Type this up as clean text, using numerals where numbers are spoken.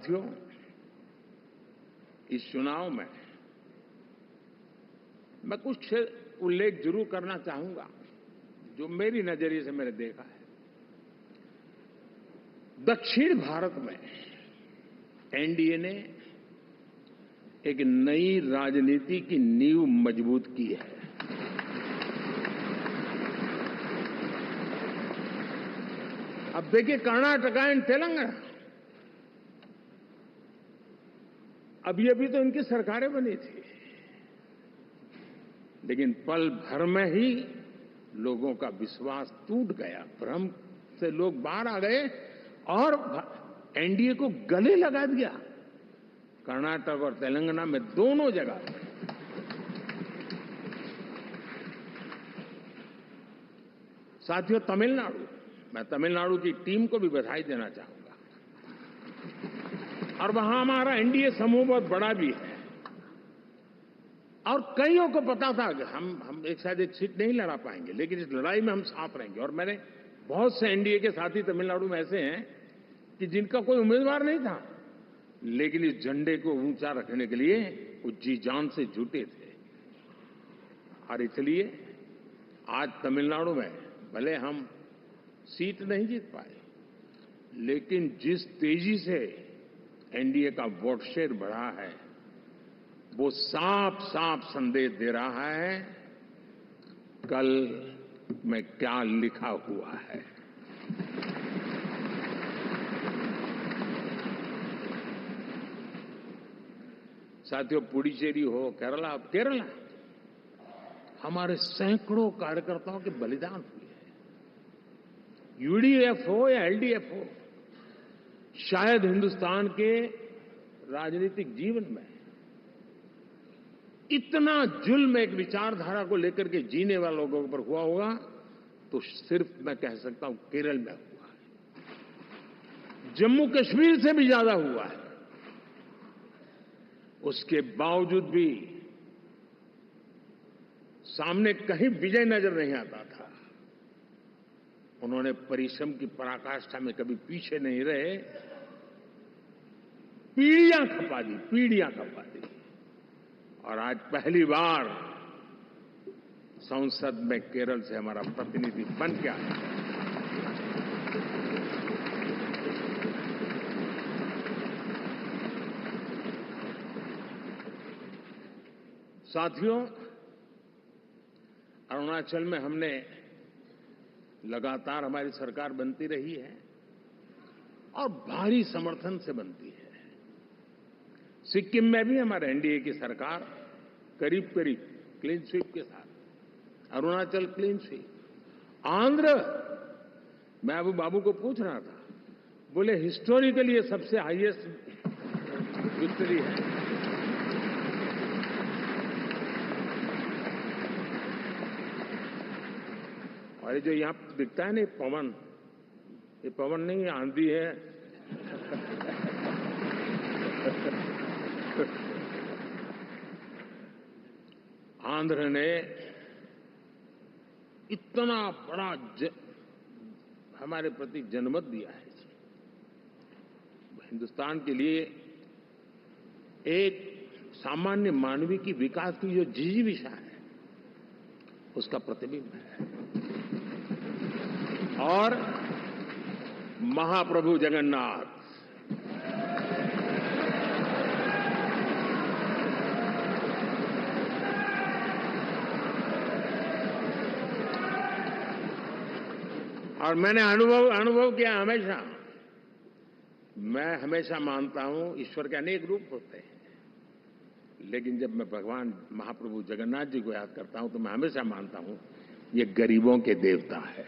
साथियों, इस चुनाव में मैं कुछ उल्लेख जरूर करना चाहूंगा जो मेरी नजरिए से मैंने देखा है। दक्षिण भारत में एनडीए ने एक नई राजनीति की नींव मजबूत की है। अब देखिए, कर्नाटक एंड तेलंगाना, अभी अभी तो इनकी सरकारें बनी थी, लेकिन पल भर में ही लोगों का विश्वास टूट गया, भ्रम से लोग बाहर आ गए और एनडीए को गले लगा दिया। कर्नाटक और तेलंगाना में दोनों जगह साथियों, मैं तमिलनाडु की टीम को भी बधाई देना चाहूंगा। और वहां हमारा एनडीए समूह बहुत बड़ा भी है और कईयों को पता था कि हम एक साथ एक सीट नहीं लड़ा पाएंगे, लेकिन इस लड़ाई में हम साथ रहेंगे। और मैंने बहुत से एनडीए के साथी तमिलनाडु में ऐसे हैं कि जिनका कोई उम्मीदवार नहीं था, लेकिन इस झंडे को ऊंचा रखने के लिए वो जी जान से जुटे थे। और इसलिए आज तमिलनाडु में भले हम सीट नहीं जीत पाए, लेकिन जिस तेजी से एनडीए का वोट शेयर बढ़ा है, वो साफ साफ संदेश दे रहा है कल में क्या लिखा हुआ है। साथियों, पुडुचेरी हो, केरला हमारे सैकड़ों कार्यकर्ताओं के बलिदान हुए हैं। यूडीएफ हो या एलडीएफ हो, शायद हिंदुस्तान के राजनीतिक जीवन में इतना जुल्म एक विचारधारा को लेकर के जीने वाले लोगों पर हुआ होगा तो सिर्फ मैं कह सकता हूं केरल में हुआ है। जम्मू कश्मीर से भी ज्यादा हुआ है। उसके बावजूद भी सामने कहीं विजय नजर नहीं आता था। उन्होंने परिश्रम की पराकाष्ठा में कभी पीछे नहीं रहे, पीढ़ियां खपा दी। और आज पहली बार संसद में केरल से हमारा प्रतिनिधि बन के आया। साथियों, अरुणाचल में हमने लगातार हमारी सरकार बनती रही है और भारी समर्थन से बनती है। सिक्किम में भी हमारे एनडीए की सरकार करीब क्लीन स्वीप के साथ, अरुणाचल क्लीन स्वीप। आंध्र, मैं अबू बाबू को पूछ रहा था, बोले हिस्टोरिकली ये सबसे हाईएस्ट विक्ट्री है। और ये जो यहां दिखता है ना पवन, ये पवन नहीं, आंधी है। आंध्र ने इतना बड़ा हमारे प्रति जनमत दिया है। हिंदुस्तान के लिए एक सामान्य मानवीय की विकास की जो जिजीविषा है, उसका प्रतिबिंब है। और महाप्रभु जगन्नाथ और मैंने अनुभव किया हमेशा। मैं हमेशा मानता हूं ईश्वर के अनेक रूप होते हैं, लेकिन जब मैं भगवान महाप्रभु जगन्नाथ जी को याद करता हूं तो मैं हमेशा मानता हूं ये गरीबों के देवता है।